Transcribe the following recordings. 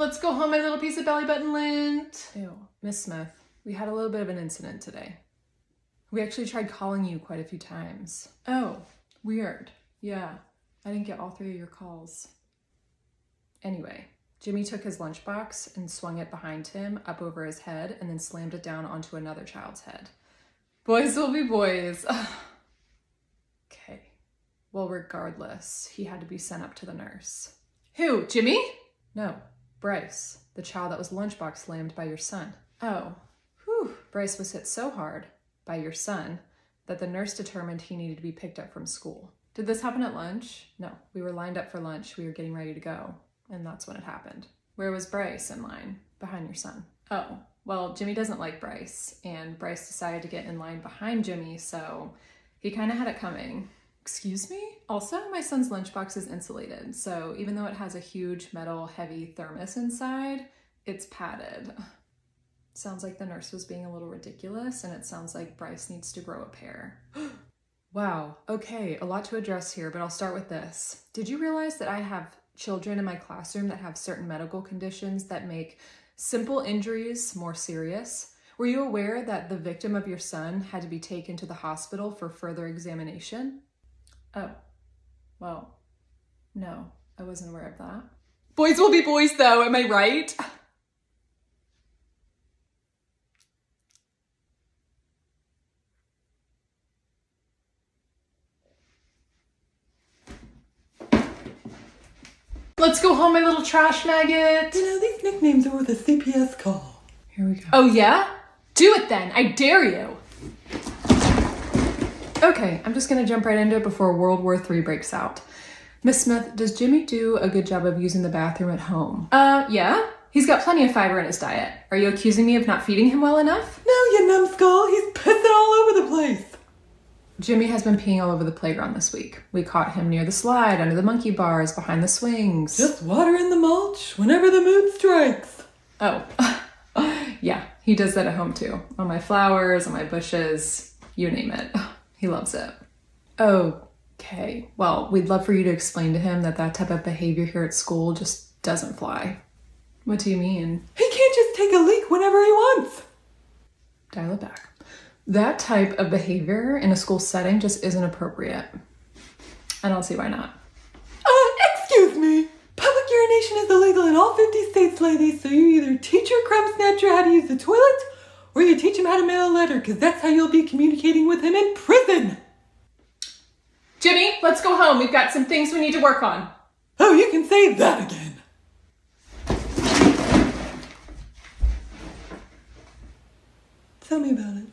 Let's go home, my little piece of belly button lint. Ew, Miss Smith, we had a little bit of an incident today. We actually tried calling you quite a few times. Oh, weird. Yeah, I didn't get all 3 of your calls. Anyway, Jimmy took his lunchbox and swung it behind him up over his head and then slammed it down onto another child's head. Boys will be boys. Okay. Well, regardless, he had to be sent up to the nurse. Who, Jimmy? No, Bryce, the child that was lunchbox slammed by your son. Oh, whew. Bryce was hit so hard by your son that the nurse determined he needed to be picked up from school. Did this happen at lunch? No, we were lined up for lunch. We were getting ready to go, and that's when it happened. Where was Bryce in line? Behind your son. Oh, well, Jimmy doesn't like Bryce, and Bryce decided to get in line behind Jimmy, so he kind of had it coming. Excuse me? Also, my son's lunchbox is insulated, so even though it has a huge metal heavy thermos inside, it's padded. Sounds like the nurse was being a little ridiculous, and it sounds like Bryce needs to grow a pair. Wow, okay, a lot to address here, but I'll start with this. Did you realize that I have children in my classroom that have certain medical conditions that make simple injuries more serious? Were you aware that the victim of your son had to be taken to the hospital for further examination? Oh, well, no, I wasn't aware of that. Boys will be boys though, am I right? Let's go home, my little trash maggot. You know, these nicknames are worth a CPS call. Here we go. Oh yeah? Do it then, I dare you. Okay, I'm just gonna jump right into it before World War III breaks out. Miss Smith, does Jimmy do a good job of using the bathroom at home? Yeah. He's got plenty of fiber in his diet. Are you accusing me of not feeding him well enough? No, you numbskull, he's pissing all over the place. Jimmy has been peeing all over the playground this week. We caught him near the slide, under the monkey bars, behind the swings. Just water in the mulch whenever the mood strikes. Oh, yeah, he does that at home too. On my flowers, on my bushes, you name it. He loves it. Okay, well, we'd love for you to explain to him that that type of behavior here at school just doesn't fly. What do you mean? He can't just take a leak whenever he wants. Dial it back. That type of behavior in a school setting just isn't appropriate. I don't see why not. Excuse me. Public urination is illegal in all 50 states, ladies, so you either teach your crumb snatcher how to use the toilet, or you teach him how to mail a letter, because that's how you'll be communicating with him in prison. Jimmy, let's go home. We've got some things we need to work on. Oh, you can say that again. Tell me about it.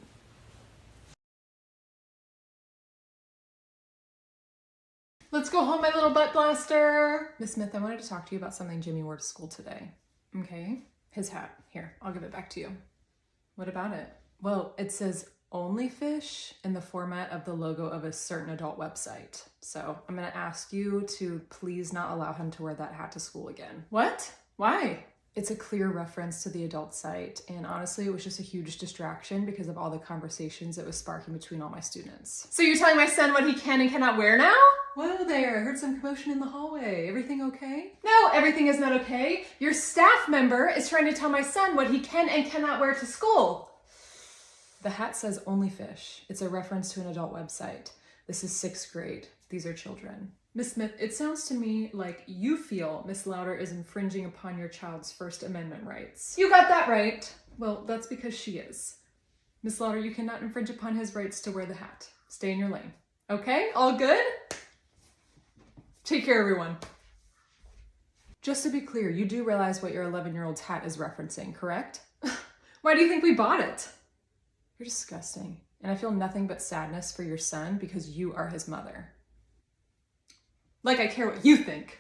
Let's go home, my little butt blaster. Miss Smith, I wanted to talk to you about something Jimmy wore to school today. Okay? His hat. Here, I'll give it back to you. What about it? Well, it says only fish in the format of the logo of a certain adult website. So I'm gonna ask you to please not allow him to wear that hat to school again. What? Why? It's a clear reference to the adult site, and honestly, it was just a huge distraction because of all the conversations it was sparking between all my students. So you're telling my son what he can and cannot wear now? Whoa there, I heard some commotion in the hallway. Everything okay? No, everything is not okay. Your staff member is trying to tell my son what he can and cannot wear to school. The hat says only fish. It's a reference to an adult website. This is 6th grade. These are children. Miss Smith, it sounds to me like you feel Miss Louder is infringing upon your child's First Amendment rights. You got that right. Well, that's because she is. Miss Louder, you cannot infringe upon his rights to wear the hat. Stay in your lane. Okay? All good? Take care, everyone. Just to be clear, you do realize what your 11-year-old's hat is referencing, correct? Why do you think we bought it? You're disgusting. And I feel nothing but sadness for your son because you are his mother. Like I care what you think.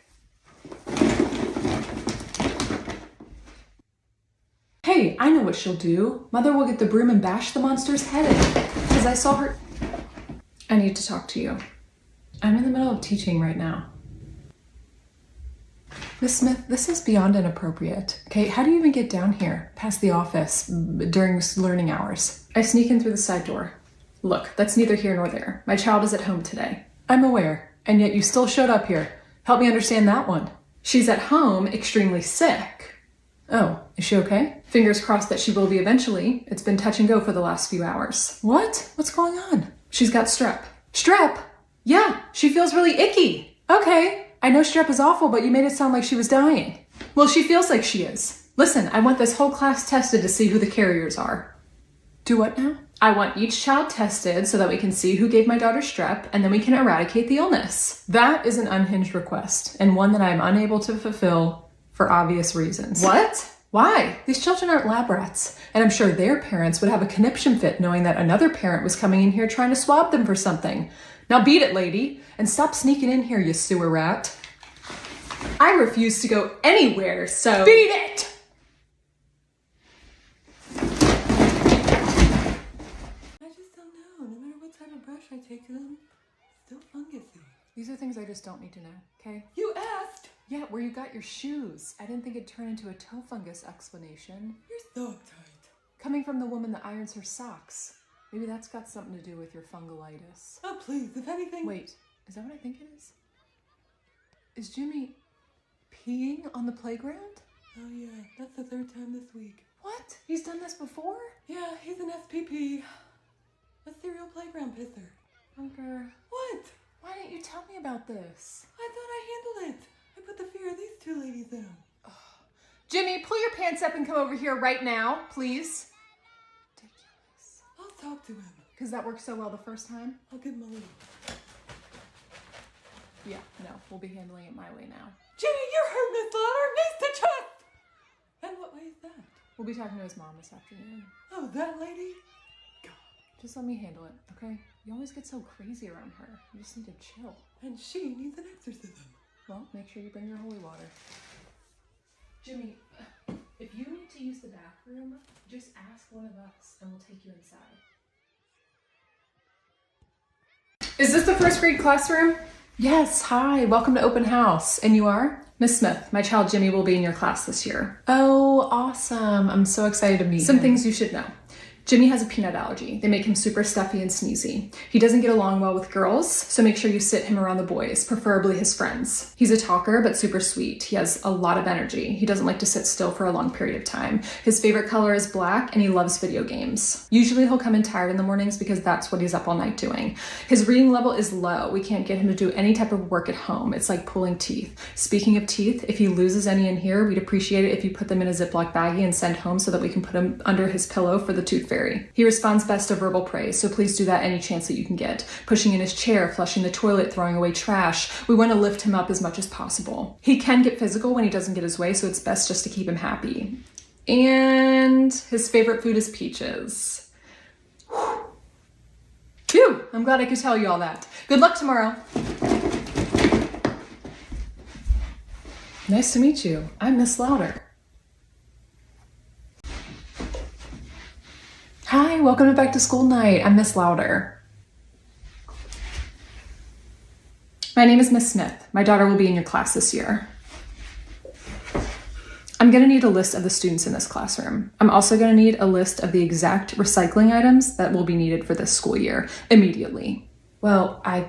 Hey, I know what she'll do. Mother will get the broom and bash the monster's head in. Because I saw her... I need to talk to you. I'm in the middle of teaching right now. Miss Smith, this is beyond inappropriate. Okay, how do you even get down here, past the office, during learning hours? I sneak in through the side door. Look, that's neither here nor there. My child is at home today. I'm aware, and yet you still showed up here. Help me understand that one. She's at home, extremely sick. Oh, is she okay? Fingers crossed that she will be eventually. It's been touch and go for the last few hours. What? What's going on? She's got strep. Strep? Yeah, she feels really icky. Okay, I know strep is awful, but you made it sound like she was dying. Well, she feels like she is. Listen, I want this whole class tested to see who the carriers are. Do what now? I want each child tested so that we can see who gave my daughter strep, and then we can eradicate the illness. That is an unhinged request, and one that I am unable to fulfill for obvious reasons. What? Why? These children aren't lab rats, and I'm sure their parents would have a conniption fit knowing that another parent was coming in here trying to swab them for something. Now beat it, lady, and stop sneaking in here, you sewer rat. I refuse to go anywhere, so beat it! I just don't know. No matter what type of brush I take to them, still fungusy. These are things I just don't need to know, okay? You asked! Yeah, where you got your shoes. I didn't think it'd turn into a toe fungus explanation. You're so uptight. Coming from the woman that irons her socks. Maybe that's got something to do with your fungalitis. Oh, please, if anything... Wait, is that what I think it is? Is Jimmy peeing on the playground? Oh, yeah, that's the 3rd time this week. What? He's done this before? Yeah, he's an SPP. A serial playground pisser. Bunker. What? Why didn't you tell me about this? I thought I handled it. I put the fear of these 2 ladies in him. Jimmy, pull your pants up and come over here right now, please. Ridiculous. I'll talk to him. Because that worked so well the first time? I'll give him a little. Yeah, no, we'll be handling it my way now. Jimmy, you're hurt, Miss Lauder. Knees to chest. And what way is that? We'll be talking to his mom this afternoon. Oh, that lady? God. Just let me handle it, okay? You always get so crazy around her. You just need to chill. And she needs an exorcism. Well, make sure you bring your holy water. Jimmy, if you need to use the bathroom, just ask one of us and we'll take you inside. Is this the 1st grade classroom? Yes, hi, welcome to open house. And you are? Miss Smith, my child Jimmy will be in your class this year. Oh, awesome. I'm so excited to meet him. Some things you should know. Jimmy has a peanut allergy. They make him super stuffy and sneezy. He doesn't get along well with girls, so make sure you sit him around the boys, preferably his friends. He's a talker, but super sweet. He has a lot of energy. He doesn't like to sit still for a long period of time. His favorite color is black, and he loves video games. Usually he'll come in tired in the mornings because that's what he's up all night doing. His reading level is low. We can't get him to do any type of work at home. It's like pulling teeth. Speaking of teeth, if he loses any in here, we'd appreciate it if you put them in a Ziploc baggie and send home so that we can put them under his pillow for the tooth fairy. He responds best to verbal praise, so please do that any chance that you can get. Pushing in his chair, flushing the toilet, throwing away trash. We want to lift him up as much as possible. He can get physical when he doesn't get his way, so it's best just to keep him happy. And his favorite food is peaches. Phew! I'm glad I could tell you all that. Good luck tomorrow. Nice to meet you. I'm Miss Lauder. Hi, welcome to back to school night. I'm Miss Lauder. My name is Miss Smith. My daughter will be in your class this year. I'm going to need a list of the students in this classroom. I'm also going to need a list of the exact recycling items that will be needed for this school year immediately. Well, I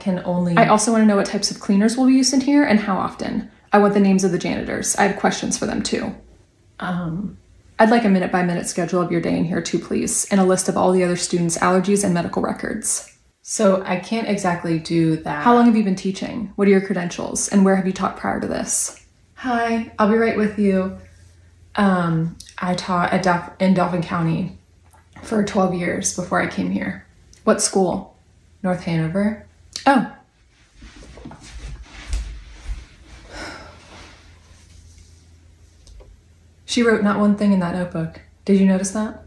also want to know what types of cleaners will be used in here and how often. I want the names of the janitors. I have questions for them too. I'd like a minute-by-minute schedule of your day in here too, please, and a list of all the other students' allergies and medical records. So I can't exactly do that. How long have you been teaching? What are your credentials? And where have you taught prior to this? Hi, I'll be right with you. I taught in Dauphin County for 12 years before I came here. What school? North Hanover. Oh. She wrote not one thing in that notebook. Did you notice that?